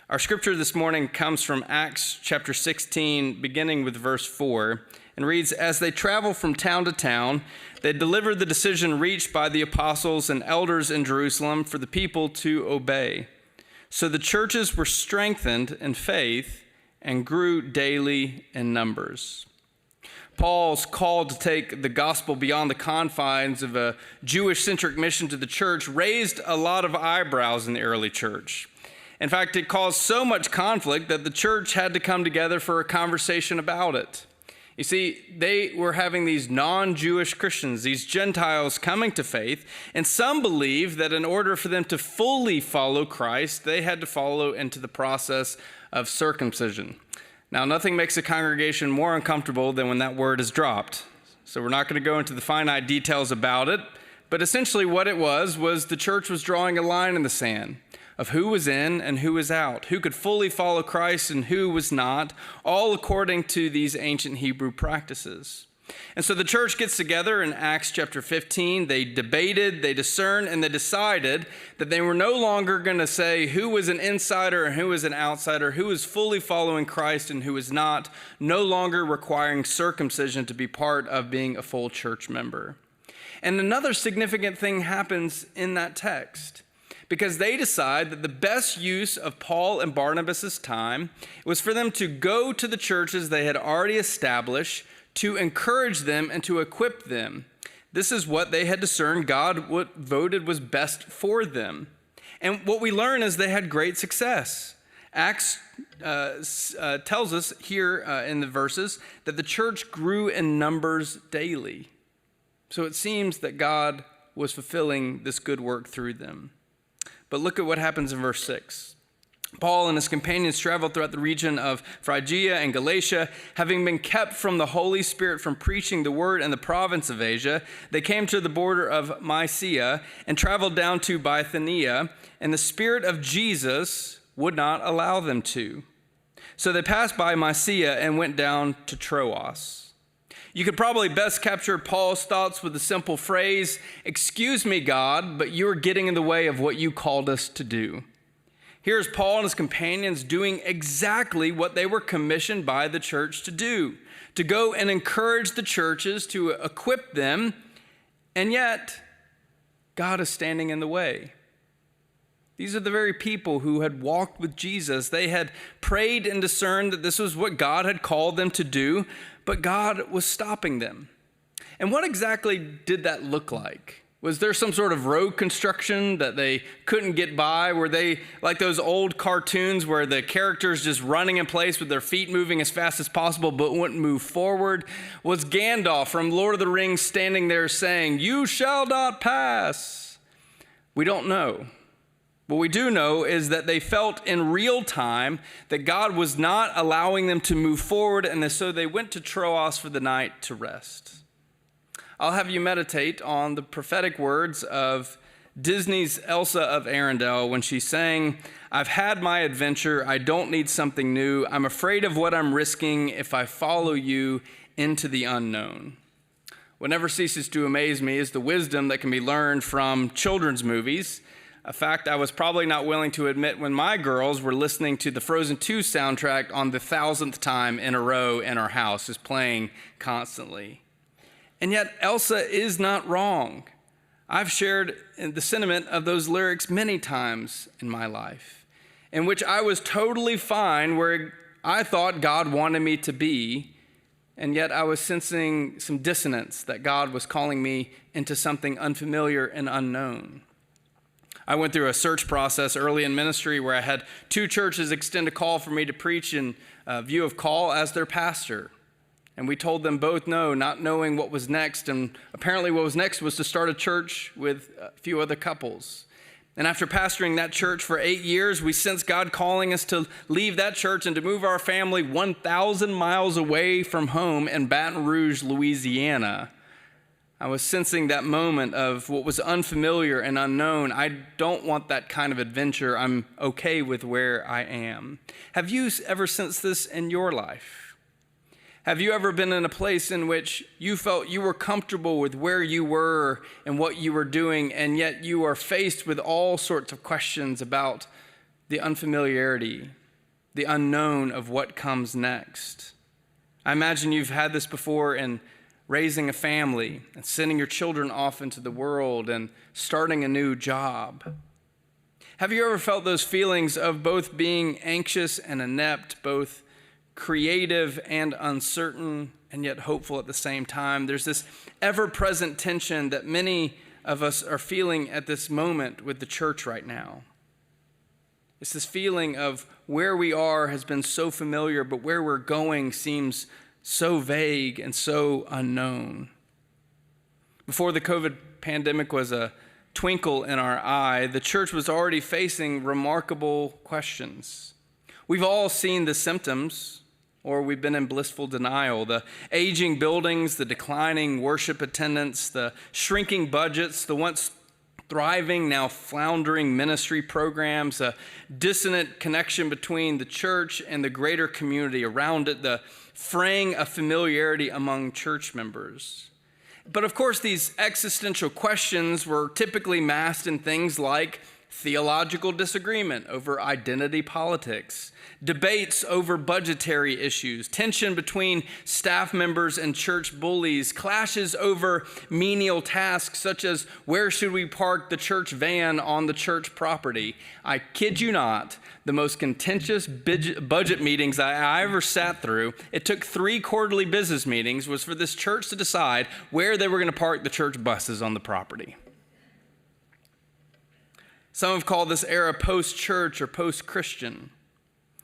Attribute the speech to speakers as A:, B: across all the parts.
A: Our scripture this morning comes from Acts chapter 16, beginning with verse 4, and reads, "As they traveled from town to town, they delivered the decision reached by the apostles and elders in Jerusalem for the people to obey. So the churches were strengthened in faith and grew daily in numbers." Paul's call to take the gospel beyond the confines of a Jewish-centric mission to the church raised a lot of eyebrows in the early church. In fact, it caused so much conflict that the church had to come together for a conversation about it. You see, they were having these non-Jewish Christians, these Gentiles coming to faith, and some believed that in order for them to fully follow Christ, they had to follow into the process of circumcision. Now, nothing makes a congregation more uncomfortable than when that word is dropped. So we're not going to go into the finite details about it, but essentially what it was the church was drawing a line in the sand of who was in and who was out, who could fully follow Christ and who was not, all according to these ancient Hebrew practices. And so the church gets together in Acts chapter 15. They debated, they discerned, and they decided that they were no longer going to say who was an insider and who was an outsider, who was fully following Christ and who was not, no longer requiring circumcision to be part of being a full church member. And another significant thing happens in that text, because they decide that the best use of Paul and Barnabas' time was for them to go to the churches they had already established, to encourage them and to equip them. This is what they had discerned God voted was best for them. And what we learn is they had great success. Acts tells us here in the verses that the church grew in numbers daily. So it seems that God was fulfilling this good work through them. But look at what happens in verse 6. Paul and his companions traveled throughout the region of Phrygia and Galatia. Having been kept from the Holy Spirit from preaching the word in the province of Asia, they came to the border of Mysia and traveled down to Bithynia, and the Spirit of Jesus would not allow them to. So they passed by Mysia and went down to Troas. You could probably best capture Paul's thoughts with the simple phrase, "Excuse me, God, but you are getting in the way of what you called us to do." Here's Paul and his companions doing exactly what they were commissioned by the church to do, to go and encourage the churches, to equip them, and yet God is standing in the way. These are the very people who had walked with Jesus. They had prayed and discerned that this was what God had called them to do, but God was stopping them. And what exactly did that look like? Was there some sort of road construction that they couldn't get by? Were they like those old cartoons where the characters just running in place with their feet moving as fast as possible but wouldn't move forward? Was Gandalf from Lord of the Rings standing there saying, "You shall not pass"? We don't know. What we do know is that they felt in real time that God was not allowing them to move forward, and so they went to Troas for the night to rest. I'll have you meditate on the prophetic words of Disney's Elsa of Arendelle when she sang, "I've had my adventure, I don't need something new. I'm afraid of what I'm risking if I follow you into the unknown." What never ceases to amaze me is the wisdom that can be learned from children's movies. A fact I was probably not willing to admit when my girls were listening to the Frozen 2 soundtrack on the 1,000th time in a row in our house, just playing constantly. And yet Elsa is not wrong. I've shared the sentiment of those lyrics many times in my life, in which I was totally fine where I thought God wanted me to be, and yet I was sensing some dissonance that God was calling me into something unfamiliar and unknown. I went through a search process early in ministry where I had 2 churches extend a call for me to preach in view of call as their pastor. And we told them both no, not knowing what was next. And apparently what was next was to start a church with a few other couples. And after pastoring that church for 8 years, we sensed God calling us to leave that church and to move our family 1,000 miles away from home in Baton Rouge, Louisiana. I was sensing that moment of what was unfamiliar and unknown. I don't want that kind of adventure. I'm okay with where I am. Have you ever sensed this in your life? Have you ever been in a place in which you felt you were comfortable with where you were and what you were doing, and yet you are faced with all sorts of questions about the unfamiliarity, the unknown of what comes next. I imagine you've had this before in raising a family and sending your children off into the world and starting a new job. Have you ever felt those feelings of both being anxious and inept, both creative and uncertain, and yet hopeful at the same time? There's this ever-present tension that many of us are feeling at this moment with the church right now. It's this feeling of where we are has been so familiar, but where we're going seems so vague and so unknown. Before the COVID pandemic was a twinkle in our eye, the church was already facing remarkable questions. We've all seen the symptoms, or we've been in blissful denial. The aging buildings, the declining worship attendance, the shrinking budgets, the once thriving, now floundering ministry programs, a dissonant connection between the church and the greater community around it, the fraying of familiarity among church members. But of course, these existential questions were typically masked in things like theological disagreement over identity politics, debates over budgetary issues, tension between staff members and church bullies, clashes over menial tasks such as where should we park the church van on the church property. I kid you not, the most contentious budget meetings I ever sat through, it took 3 quarterly business meetings, was for this church to decide where they were going to park the church buses on the property. Some have called this era post-church or post-Christian.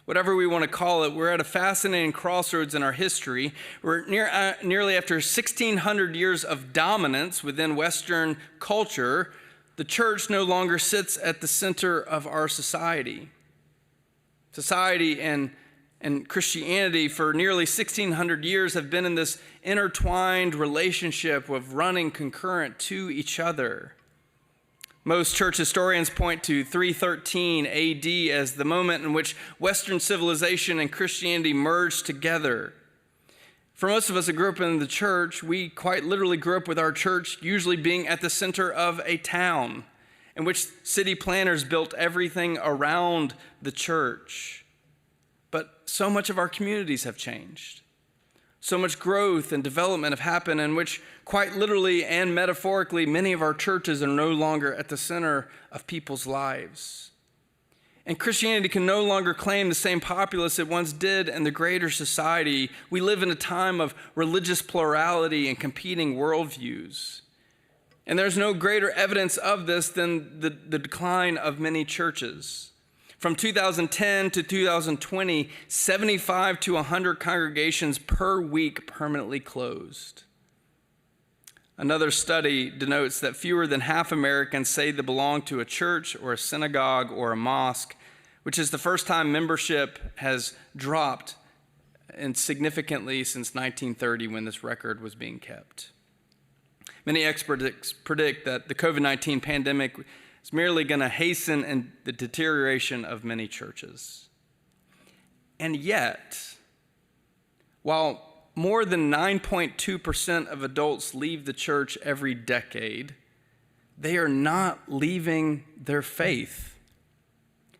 A: Whatever we want to call it, we're at a fascinating crossroads in our history. We're nearly after 1,600 years of dominance within Western culture, the church no longer sits at the center of our society. Society and Christianity for nearly 1,600 years have been in this intertwined relationship of running concurrent to each other. Most church historians point to 313 AD as the moment in which Western civilization and Christianity merged together. For most of us who grew up in the church, we quite literally grew up with our church usually being at the center of a town in which city planners built everything around the church. But so much of our communities have changed. So much growth and development have happened in which quite literally and metaphorically, many of our churches are no longer at the center of people's lives. And Christianity can no longer claim the same populace it once did in the greater society. We live in a time of religious plurality and competing worldviews. And there's no greater evidence of this than the decline of many churches. From 2010 to 2020, 75 to 100 congregations per week permanently closed. Another study denotes that fewer than half Americans say they belong to a church or a synagogue or a mosque, which is the first time membership has dropped significantly since 1930 when this record was being kept. Many experts predict that the COVID-19 pandemic is merely going to hasten the deterioration of many churches. And yet, while more than 9.2% of adults leave the church every decade, they are not leaving their faith.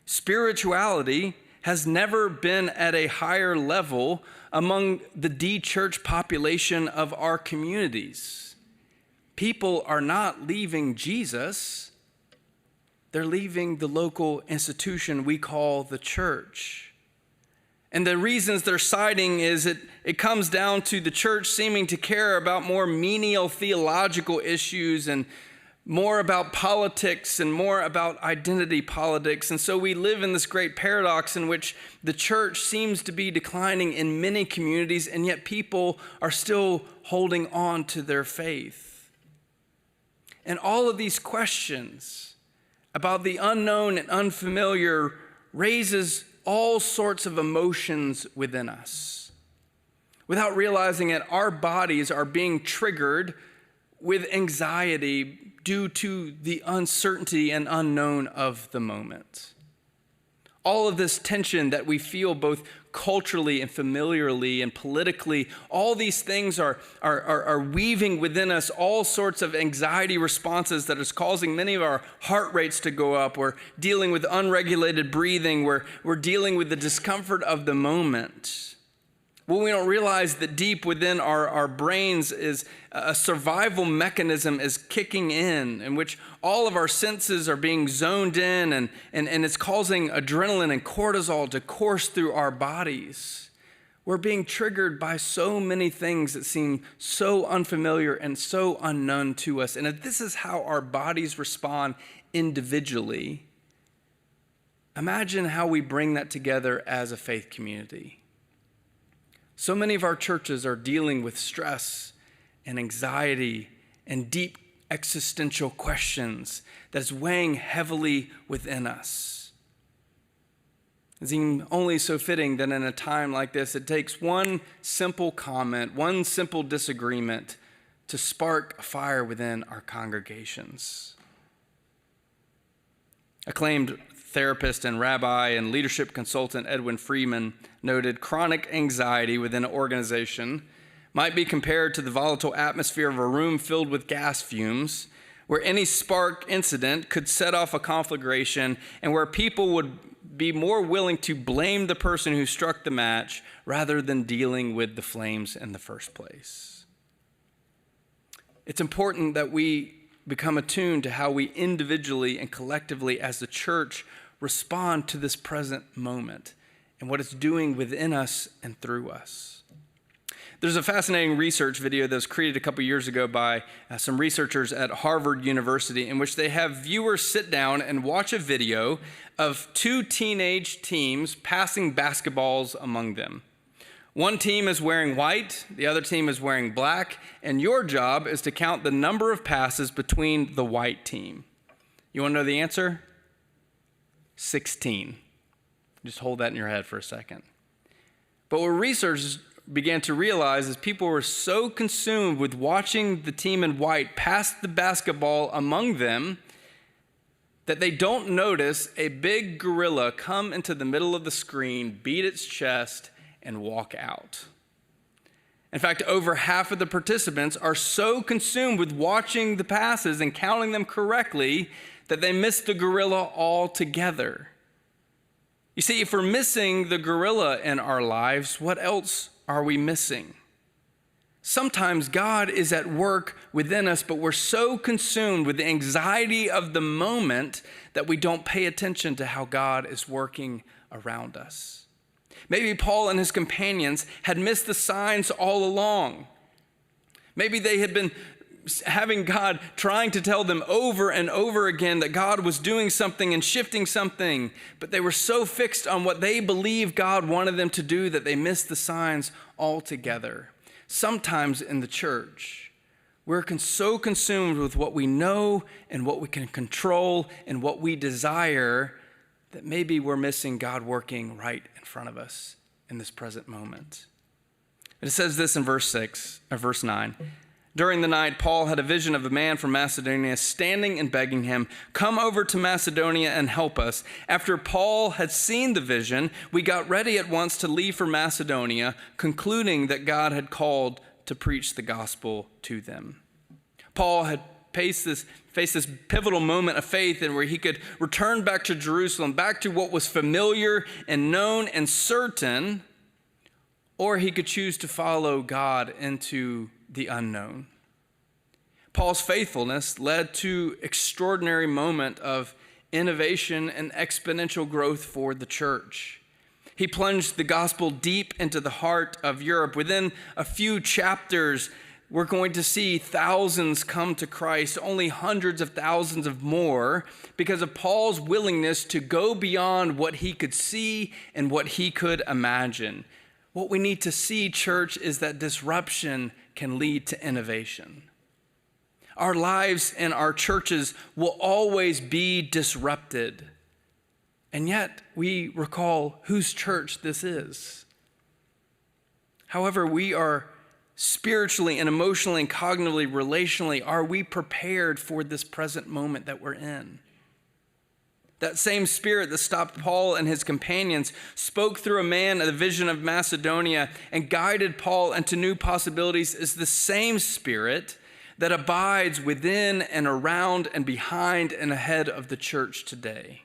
A: Spirituality has never been at a higher level among the de-church population of our communities. People are not leaving Jesus. They're leaving the local institution we call the church. And the reasons they're citing is it comes down to the church seeming to care about more menial theological issues and more about politics and more about identity politics. And so we live in this great paradox in which the church seems to be declining in many communities, and yet people are still holding on to their faith. And all of these questions about the unknown and unfamiliar raises all sorts of emotions within us. Without realizing it, our bodies are being triggered with anxiety due to the uncertainty and unknown of the moment. all of this tension that we feel both culturally and familiarly and politically, all these things are weaving within us all sorts of anxiety responses that is causing many of our heart rates to go up. We're dealing with unregulated breathing. We're dealing with the discomfort of the moment. Well, we don't realize that deep within our brains is a survival mechanism is kicking in which all of our senses are being zoned in and it's causing adrenaline and cortisol to course through our bodies. We're being triggered by so many things that seem so unfamiliar and so unknown to us. And if this is how our bodies respond individually, imagine how we bring that together as a faith community. So many of our churches are dealing with stress and anxiety and deep existential questions that's weighing heavily within us. It seems only so fitting that in a time like this, it takes one simple comment, one simple disagreement to spark a fire within our congregations. Acclaimed therapist and rabbi and leadership consultant Edwin Freeman noted chronic anxiety within an organization might be compared to the volatile atmosphere of a room filled with gas fumes, where any spark incident could set off a conflagration and where people would be more willing to blame the person who struck the match rather than dealing with the flames in the first place. It's important that we become attuned to how we individually and collectively as the church respond to this present moment and what it's doing within us and through us. There's a fascinating research video that was created a couple years ago by some researchers at Harvard University in which they have viewers sit down and watch a video of two teenage teams passing basketballs among them. One team is wearing white, the other team is wearing black, and your job is to count the number of passes between the white team. You want to know the answer? 16. Just hold that in your head for a second. But what researchers began to realize is people were so consumed with watching the team in white pass the basketball among them that they don't notice a big gorilla come into the middle of the screen, beat its chest, and walk out. In fact, over half of the participants are so consumed with watching the passes and counting them correctly that they miss the gorilla altogether. You see, if we're missing the gorilla in our lives, what else are we missing? Sometimes God is at work within us, but we're so consumed with the anxiety of the moment that we don't pay attention to how God is working around us. Maybe Paul and his companions had missed the signs all along. Maybe they had been having God trying to tell them over and over again that God was doing something and shifting something, but they were so fixed on what they believed God wanted them to do that they missed the signs altogether. Sometimes in the church, we're so consumed with what we know and what we can control and what we desire that maybe we're missing God working right in front of us in this present moment. It says this in verse 9. During the night, Paul had a vision of a man from Macedonia standing and begging him, "Come over to Macedonia and help us." After Paul had seen the vision, we got ready at once to leave for Macedonia, concluding that God had called to preach the gospel to them. Paul had faced this pivotal moment of faith in where he could return back to Jerusalem, back to what was familiar and known and certain, or he could choose to follow God into the unknown. Paul's faithfulness led to extraordinary moment of innovation and exponential growth for the church. He plunged the gospel deep into the heart of Europe. Within a few chapters, we're going to see thousands come to Christ, only hundreds of thousands of more, because of Paul's willingness to go beyond what he could see and what he could imagine. What we need to see, church, is that disruption can lead to innovation. Our lives and our churches will always be disrupted. And yet we recall whose church this is. However, we are spiritually and emotionally and cognitively, relationally, are we prepared for this present moment that we're in? That same Spirit that stopped Paul and his companions, spoke through a man the vision of Macedonia, and guided Paul into new possibilities is the same Spirit that abides within and around and behind and ahead of the church today.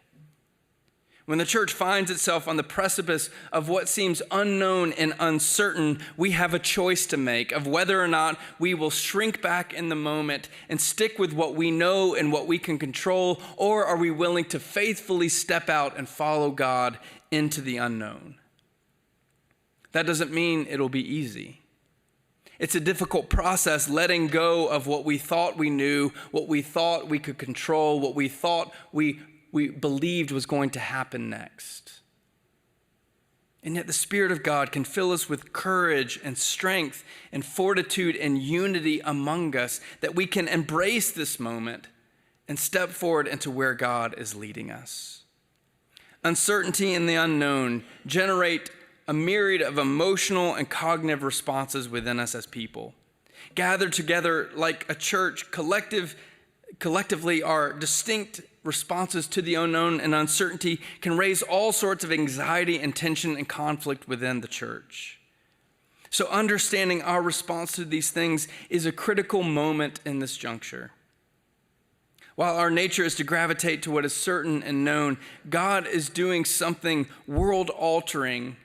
A: When the church finds itself on the precipice of what seems unknown and uncertain, we have a choice to make of whether or not we will shrink back in the moment and stick with what we know and what we can control, or are we willing to faithfully step out and follow God into the unknown? That doesn't mean it'll be easy. It's a difficult process, letting go of what we thought we knew, what we thought we could control, what we thought we believed was going to happen next. And yet the Spirit of God can fill us with courage and strength and fortitude and unity among us, that we can embrace this moment and step forward into where God is leading us. Uncertainty and the unknown generate a myriad of emotional and cognitive responses within us as people. Gathered together like a church, collectively our distinct responses to the unknown and uncertainty can raise all sorts of anxiety and tension and conflict within the church. So understanding our response to these things is a critical moment in this juncture. While our nature is to gravitate to what is certain and known, God is doing something world-altering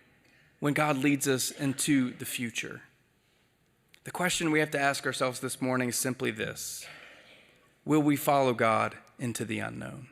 A: when God leads us into the future. The question we have to ask ourselves this morning is simply this: will we follow God into the unknown?